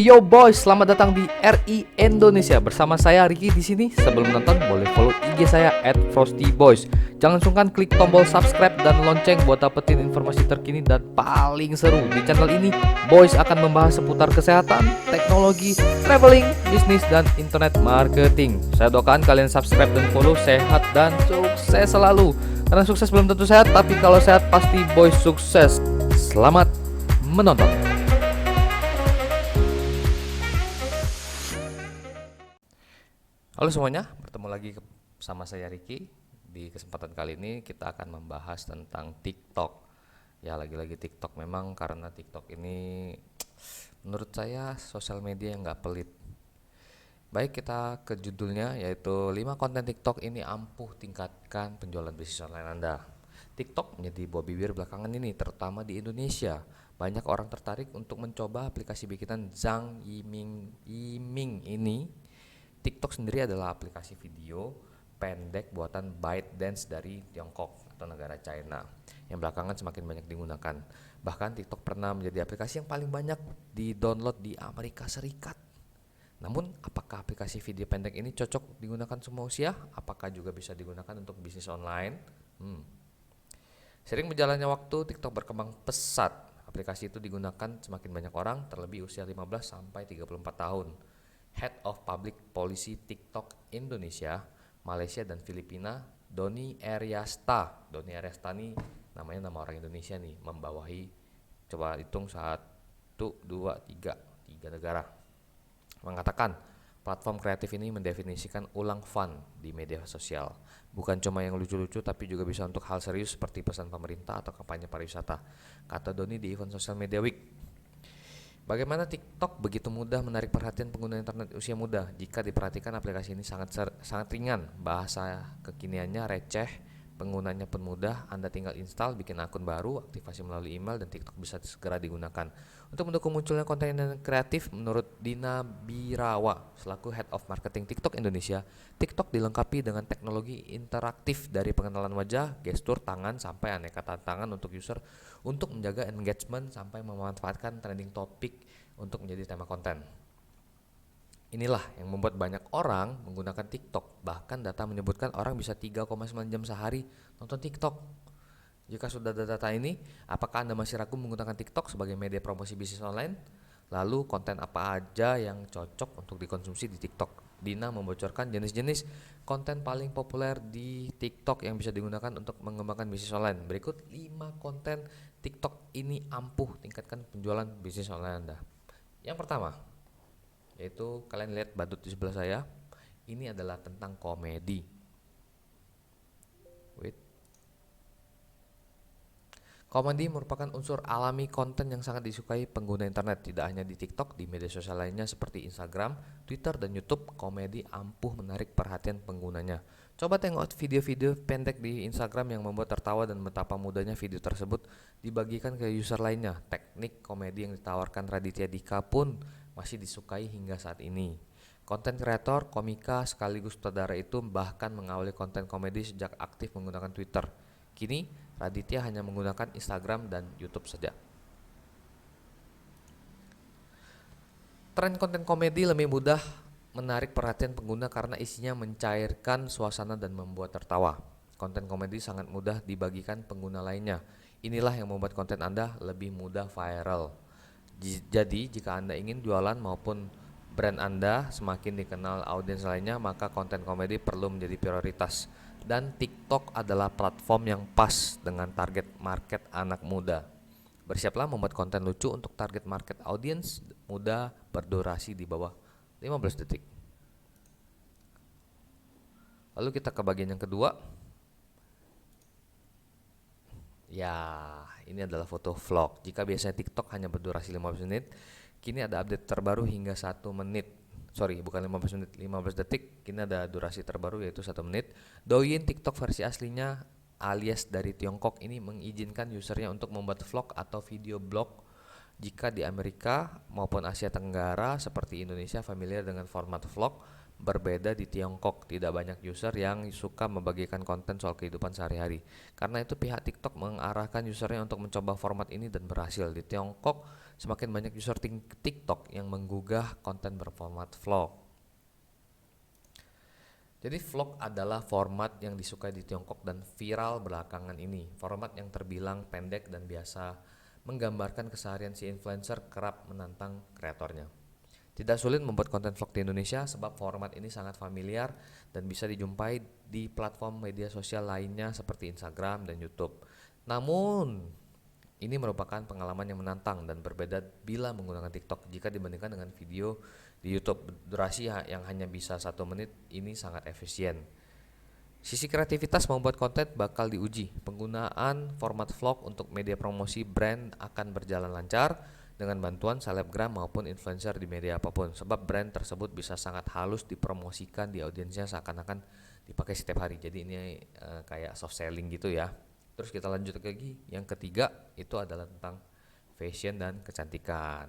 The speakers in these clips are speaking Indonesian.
Yo boys, selamat datang di RI Indonesia bersama saya Ricky di sini. Sebelum nonton boleh follow IG saya @frostyboys. Jangan sungkan klik tombol subscribe dan lonceng buat dapetin informasi terkini dan paling seru di channel ini. Boys akan membahas seputar kesehatan, teknologi, traveling, bisnis dan internet marketing. Saya doakan kalian subscribe dan follow, sehat dan sukses selalu. Karena sukses belum tentu sehat, tapi kalau sehat pasti boys sukses. Selamat menonton. Halo semuanya, bertemu lagi sama saya Ricky. Di kesempatan kali ini kita akan membahas tentang TikTok. Ya lagi-lagi TikTok, memang karena TikTok ini menurut saya sosial media yang nggak pelit. Baik, kita ke judulnya, yaitu 5 konten TikTok ini ampuh tingkatkan penjualan bisnis online Anda. TikTok menjadi buah bibir belakangan ini, terutama di Indonesia. Banyak orang tertarik untuk mencoba aplikasi bikinan Zhang Yiming ini. TikTok sendiri adalah aplikasi video pendek buatan ByteDance dari Tiongkok atau negara China yang belakangan semakin banyak digunakan. Bahkan TikTok pernah menjadi aplikasi yang paling banyak di-download di Amerika Serikat. Namun, apakah aplikasi video pendek ini cocok digunakan semua usia? Apakah juga bisa digunakan untuk bisnis online? Sering berjalannya waktu, TikTok berkembang pesat. Aplikasi itu digunakan semakin banyak orang, terlebih usia 15 sampai 34 tahun. Head of Public Policy TikTok Indonesia, Malaysia dan Filipina, Doni Aryasta. Doni Aryasta ini namanya nama orang Indonesia nih, membawahi, coba hitung 1, 2, 3 negara. Mengatakan platform kreatif ini mendefinisikan ulang fun di media sosial. Bukan cuma yang lucu-lucu, tapi juga bisa untuk hal serius seperti pesan pemerintah atau kampanye pariwisata, kata Doni di event Social Media Week. Bagaimana TikTok begitu mudah menarik perhatian pengguna internet usia muda? Jika diperhatikan, aplikasi ini sangat ringan, bahasa kekiniannya receh, penggunanya pun mudah. Anda tinggal install, bikin akun baru, aktivasi melalui email, dan TikTok bisa segera digunakan. Untuk mendukung munculnya konten yang kreatif, menurut Dina Birawa selaku Head of Marketing TikTok Indonesia, TikTok dilengkapi dengan teknologi interaktif dari pengenalan wajah, gestur tangan, sampai aneka tantangan untuk user untuk menjaga engagement sampai memanfaatkan trending topik untuk menjadi tema konten. Inilah yang membuat banyak orang menggunakan TikTok. Bahkan data menyebutkan orang bisa 3,9 jam sehari nonton TikTok. Jika sudah ada data ini, apakah Anda masih ragu menggunakan TikTok sebagai media promosi bisnis online? Lalu konten apa aja yang cocok untuk dikonsumsi di TikTok? Dina membocorkan jenis-jenis konten paling populer di TikTok yang bisa digunakan untuk mengembangkan bisnis online. Berikut 5 konten TikTok ini ampuh tingkatkan penjualan bisnis online Anda. Yang pertama, yaitu kalian lihat badut di sebelah saya. Ini adalah tentang komedi. Komedi merupakan unsur alami konten yang sangat disukai pengguna internet, tidak hanya di TikTok, di media sosial lainnya seperti Instagram, Twitter, dan YouTube. Komedi ampuh menarik perhatian penggunanya. Coba tengok video-video pendek di Instagram yang membuat tertawa dan betapa mudahnya video tersebut dibagikan ke user lainnya. Teknik komedi yang ditawarkan Raditya Dika pun masih disukai hingga saat ini. Konten kreator, komika, sekaligus sutradara itu bahkan mengawali konten komedi sejak aktif menggunakan Twitter. Kini, Raditya hanya menggunakan Instagram dan YouTube saja. Tren konten komedi lebih mudah menarik perhatian pengguna karena isinya mencairkan suasana dan membuat tertawa. Konten komedi sangat mudah dibagikan pengguna lainnya. Inilah yang membuat konten Anda lebih mudah viral. Jadi, jika Anda ingin jualan maupun brand Anda semakin dikenal audiens lainnya, maka konten komedi perlu menjadi prioritas. Dan TikTok adalah platform yang pas dengan target market anak muda. Bersiaplah membuat konten lucu untuk target market audiens muda berdurasi di bawah 15 detik. Lalu kita ke bagian yang kedua. Ya, ini adalah foto vlog. Jika biasanya TikTok hanya berdurasi 15 menit, kini ada update terbaru hingga 1 menit. Bukan 15 menit, 15 detik. Kini ada durasi terbaru yaitu 1 menit. Douyin TikTok versi aslinya alias dari Tiongkok ini mengizinkan usernya untuk membuat vlog atau video blog. Jika di Amerika maupun Asia Tenggara seperti Indonesia familiar dengan format vlog, berbeda di Tiongkok. Tidak banyak user yang suka membagikan konten soal kehidupan sehari-hari. Karena itu pihak TikTok mengarahkan usernya untuk mencoba format ini dan berhasil. Di Tiongkok, semakin banyak user TikTok yang menggugah konten berformat vlog. Jadi vlog adalah format yang disukai di Tiongkok dan viral belakangan ini. Format yang terbilang pendek dan biasa menggambarkan keseharian si influencer kerap menantang kreatornya. Tidak sulit membuat konten vlog di Indonesia sebab format ini sangat familiar dan bisa dijumpai di platform media sosial lainnya seperti Instagram dan YouTube. Namun, ini merupakan pengalaman yang menantang dan berbeda bila menggunakan TikTok jika dibandingkan dengan video di YouTube. Durasi yang hanya bisa 1 menit ini sangat efisien. Sisi kreativitas membuat konten bakal diuji. Penggunaan format vlog untuk media promosi brand akan berjalan lancar dengan bantuan selebgram maupun influencer di media apapun, sebab brand tersebut bisa sangat halus dipromosikan di audiensnya seakan-akan dipakai setiap hari. Jadi ini kayak soft selling gitu ya. Terus kita lanjut lagi, yang ketiga itu adalah tentang fashion dan kecantikan.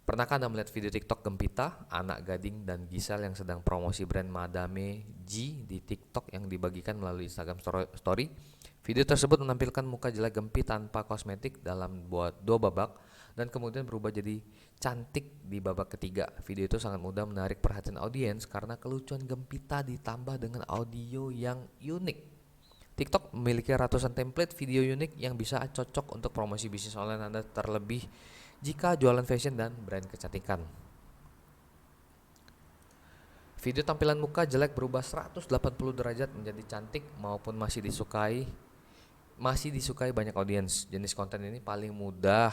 Pernahkah Anda melihat video TikTok Gempita, anak gading dan Gisel yang sedang promosi brand Madame G di TikTok yang dibagikan melalui Instagram Story? Video tersebut menampilkan muka jelek Gempi tanpa kosmetik dalam 2 babak dan kemudian berubah jadi cantik di babak ketiga. Video itu sangat mudah menarik perhatian audiens karena kelucuan Gempita ditambah dengan audio yang unik. TikTok memiliki ratusan template video unik yang bisa cocok untuk promosi bisnis online Anda, terlebih jika jualan fashion dan brand kecantikan. Video tampilan muka jelek berubah 180 derajat menjadi cantik maupun masih disukai banyak audiens. Jenis konten ini paling mudah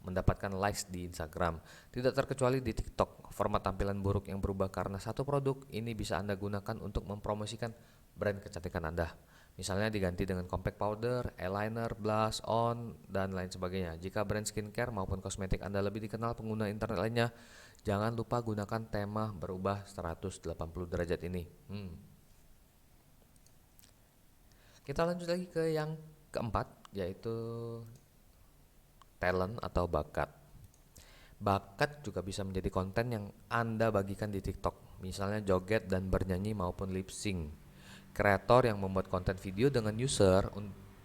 mendapatkan likes di Instagram. Tidak terkecuali di TikTok. Format tampilan buruk yang berubah karena satu produk ini bisa Anda gunakan untuk mempromosikan brand kecantikan Anda. Misalnya diganti dengan compact powder, eyeliner, blush on, dan lain sebagainya. Jika brand skincare maupun kosmetik Anda lebih dikenal pengguna internet lainnya, jangan lupa gunakan tema berubah 180 derajat ini. Kita lanjut lagi ke yang keempat, yaitu talent atau bakat. Bakat juga bisa menjadi konten yang Anda bagikan di TikTok, misalnya joget dan bernyanyi maupun lip sync. Kreator yang membuat konten video dengan user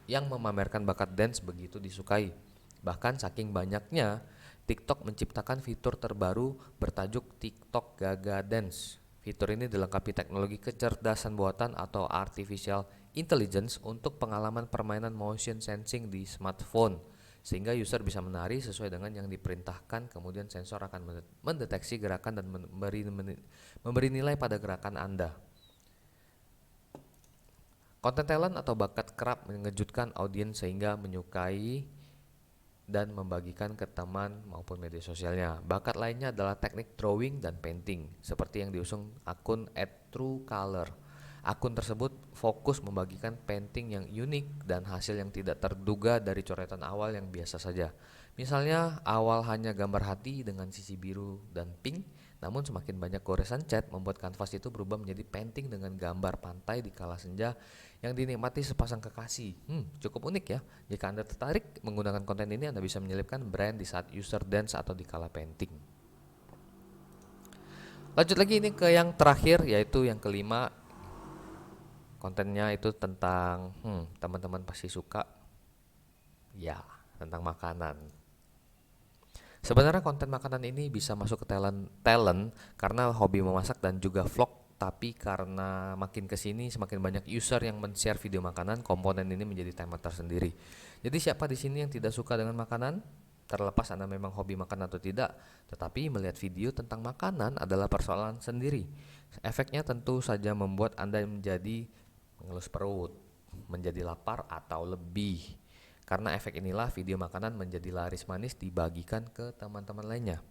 yang memamerkan bakat dance begitu disukai. Bahkan saking banyaknya, TikTok menciptakan fitur terbaru bertajuk TikTok Gaga Dance. Fitur ini dilengkapi teknologi kecerdasan buatan atau artificial intelligence untuk pengalaman permainan motion sensing di smartphone, sehingga user bisa menari sesuai dengan yang diperintahkan. Kemudian sensor akan mendeteksi gerakan dan memberi nilai pada gerakan Anda. Konten talent atau bakat kerap mengejutkan audiens sehingga menyukai dan membagikan ke teman maupun media sosialnya. Bakat lainnya adalah teknik drawing dan painting, seperti yang diusung akun @truecolor. Akun tersebut fokus membagikan painting yang unik dan hasil yang tidak terduga dari coretan awal yang biasa saja. Misalnya, awal hanya gambar hati dengan sisi biru dan pink, namun semakin banyak goresan cat membuat kanvas itu berubah menjadi painting dengan gambar pantai di kala senja yang dinikmati sepasang kekasih. Cukup unik ya. Jika Anda tertarik menggunakan konten ini, Anda bisa menyelipkan brand di saat user dance atau di kala painting. Lanjut lagi ini ke yang terakhir, yaitu yang kelima. Kontennya itu tentang teman-teman pasti suka ya, tentang makanan. Sebenarnya konten makanan ini bisa masuk ke talent karena hobi memasak dan juga vlog, tapi karena makin kesini semakin banyak user yang men-share video makanan, komponen ini menjadi tema tersendiri. Jadi siapa di sini yang tidak suka dengan makanan? Terlepas Anda memang hobi makan atau tidak, tetapi melihat video tentang makanan adalah persoalan sendiri. Efeknya tentu saja membuat Anda menjadi mengelus perut, menjadi lapar atau lebih. Karena efek inilah video makanan menjadi laris manis dibagikan ke teman-teman lainnya.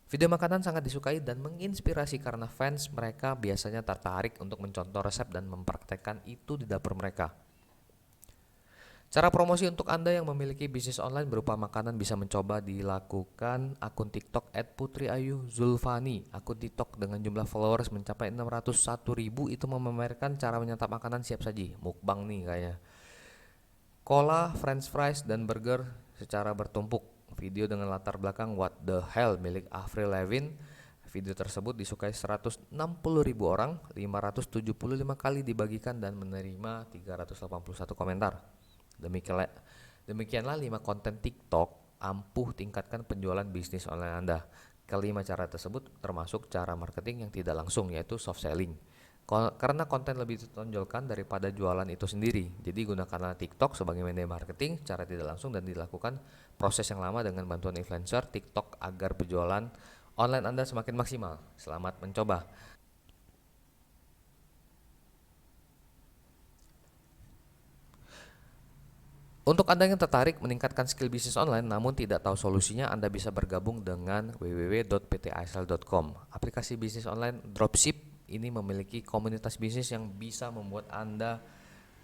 Video makanan sangat disukai dan menginspirasi karena fans mereka biasanya tertarik untuk mencontoh resep dan mempraktekkan itu di dapur mereka. Cara promosi untuk Anda yang memiliki bisnis online berupa makanan bisa mencoba dilakukan akun TikTok @putriayuzulfani. Akun TikTok dengan jumlah followers mencapai 601.000 itu memamerkan cara menyantap makanan siap saji. Mukbang nih kayaknya. Cola, french fries, dan burger secara bertumpuk. Video dengan latar belakang What the Hell milik Avril Lavigne. Video tersebut disukai 160.000 orang, 575 kali dibagikan dan menerima 381 komentar. Demikianlah 5 konten TikTok ampuh tingkatkan penjualan bisnis online Anda. Kelima cara tersebut termasuk cara marketing yang tidak langsung, yaitu soft selling. Karena konten lebih ditonjolkan daripada jualan itu sendiri. Jadi gunakanlah TikTok sebagai media marketing cara tidak langsung dan dilakukan proses yang lama dengan bantuan influencer TikTok agar penjualan online Anda semakin maksimal. Selamat mencoba. Untuk Anda yang tertarik meningkatkan skill bisnis online namun tidak tahu solusinya, Anda bisa bergabung dengan www.ptasl.com. Aplikasi bisnis online dropship ini memiliki komunitas bisnis yang bisa membuat Anda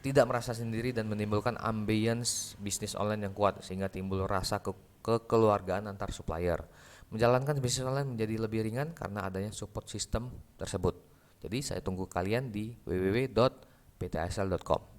tidak merasa sendiri dan menimbulkan ambience bisnis online yang kuat sehingga timbul rasa kekeluargaan antar supplier. Menjalankan bisnis online menjadi lebih ringan karena adanya support system tersebut. Jadi saya tunggu kalian di www.ptasl.com.